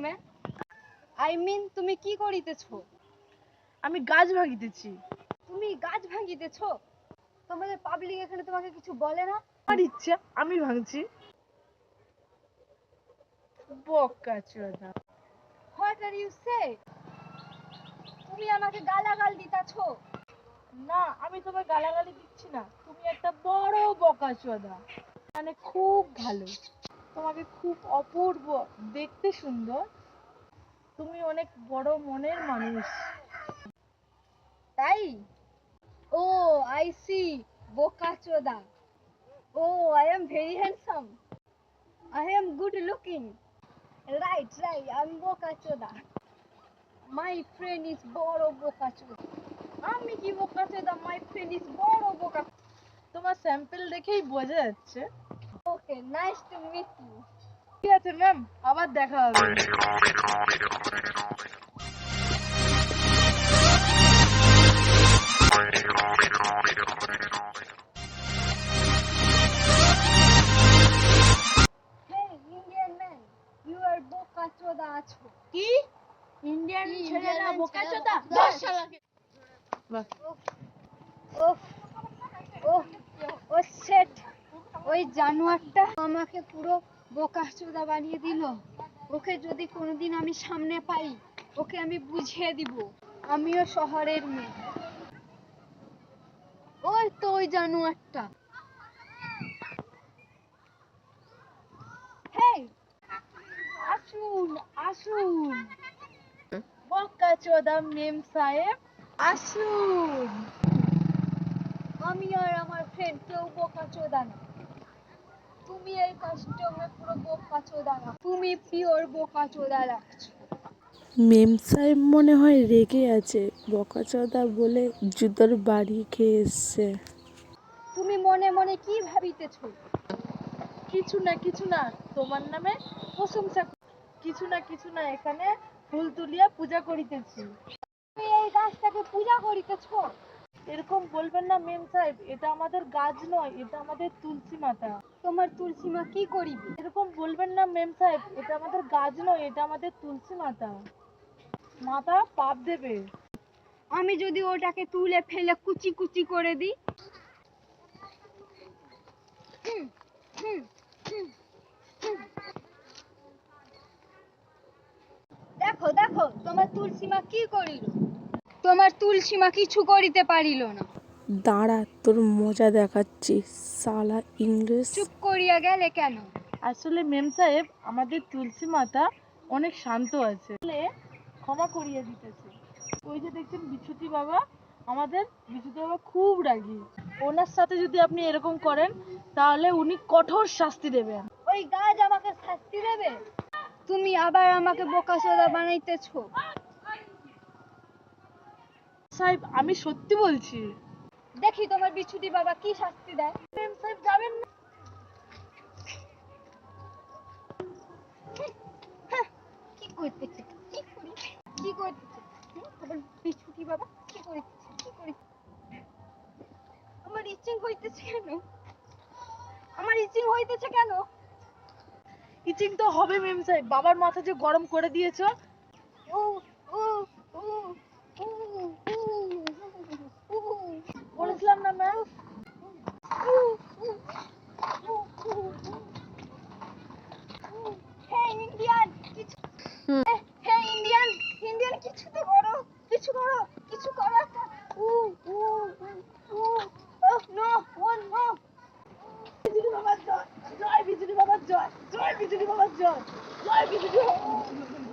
নামে? তুমি কি করিতেছো? আমি গাছ ভাঙিতেছি। তুমি গাছ ভাঙিতেছো? তোমাদের পাবলিক এখানে তোমাকে কিছু বলে না? আমার ইচ্ছা আমি ভাঙছি। বকাচোদা। হোয়াট আর ইউ সে? তুমি আমাকে গালাগাল দিতাছো? না, আমি তোমায় গালাগালি দিচ্ছি না। তুমি একটা বড় বকাচোদা। মানে খুব ভালো, তোমাকে খুব অপূর্ব, দেখতে সুন্দর, তুমি অনেক বড় মনের মানুষ। তাই? ও আই সি, বোকাচোদা। Oh I am very handsome, I am good looking. Right, আমি বোকাচোদা। মাই ফ্রেন্ড ইজ বড় বোকাচোদা। আমি কি বোকাচোদা? মাই ফ্রেন্ড ইজ বড় বোকা। তোমার স্যাম্পল দেখেই বোঝা যাচ্ছে। ওকে, নাইস টু মিট ইউ। ঠিক আছে ম্যাম, আবার দেখা হবে। হেই ইন্ডিয়ান ম্যান, ইউ আর বোকাচোদা আছো। কি? ইন্ডিয়ান ছেলেরা Indian বোকাচোদা? ছেলেরা দশ শালাকে। বাহ। ওহ ওহ ও শেট, ওই জানোয়ারটা আমাকে পুরো বোকাচোদা বানিয়ে দিল। ওকে যদি কোনোদিন আমি সামনে পাই, ওকে আমি বুঝিয়ে দিব আমিও শহরের মেয়ে। ওই তো ওই জানোয়ারটা। হেই, আসুন আসুন, বকাচোদা মেম সাহেব, আসুন। আমি আর আমার ফ্রেন্ড কেউ বোকাচোদা না। তুমি এই কাস্টমে পুরো বোকাচোদা না, তুমি পিওর বোকাচোদা লাগছো। মেম সাহেব মনে হয় রেগে আছে, বকাচোদা বলে জুতোর বাড়ি খেয়ে এসছে। তুমি মনে মনে কি ভাবিতেছো? কিছু না, তোমার নামে প্রশংসা। কিছু না, এখানে ফুল তুলিয়া পূজা করিতেছি। তুমি এই গাছটাকে পূজা করিতেছো? এরকম বলবেন না মেম সাহেব, এটা আমাদের গাছ নয়, এটা আমাদের তুলসী মাতা। তোমার তুলসী মা কি করিবে? এরকম বলবেন না মেম সাহেব, এটা আমাদের গাছ নয়, এটা আমাদের তুলসী মাতা। মাতা পাপ দেবে। আমি যদি ওটাকে তুলে ফেলে কুচি কুচি করে দিই? হুম, হুম, হুম, হুম। দেখো দেখো, তোমার তুলসী মা কি করিল? তোমার তুলসী মা কিছু করিতে পারিল না। দাঁড়া, তোর মজা দেখাচ্ছি শালা ইংরেজ। চুপ করিয়া গেলে কেন? আসলে মেম সাহেব, আমাদের তুলসী মাতা অনেক শান্ত আছে, ক্ষমা করিয়ে দিতেছে। ওই যে দেখছেন বিছুটি বাবা, আমাদের বিছুটি বাবা খুব রাগী। ওনার সাথে যদি আপনি এরকম করেন, তাহলে উনি কঠোর শাস্তি দেবেন। ওই গাছ আমাকে শাস্তি দেবে? তুমি আবার আমাকে বোকাচোদা বানাইতেছো। সাহেব, আমি সত্যি বলছি। দেখি তোমার বিছুটি বাবা কি শাস্তি দেয়। মেম সাহেব যাবেন না। কি করতেছে? কি করতেছে? তোমার বিছুটি বাবা কি করতেছে? আমার ইচিং হইতেছে কেন? ইচিং তো হবে মেম সাহেব, বাবার মাথা যে গরম করে দিয়েছো। ও ও ও ও ও বলেছিলাম না ম্যাম। হে ইন্ডিয়ান, হে ইন্ডিয়ান, কিছু তো করো, কিছু করো একটা। ও ও ও নো, ও নো। বিজুলি বাবার জয়, জয় বিজুলি বাবার জয়, জয় বিজুলি বাবার জয়, জয় বিজুলি বাবার।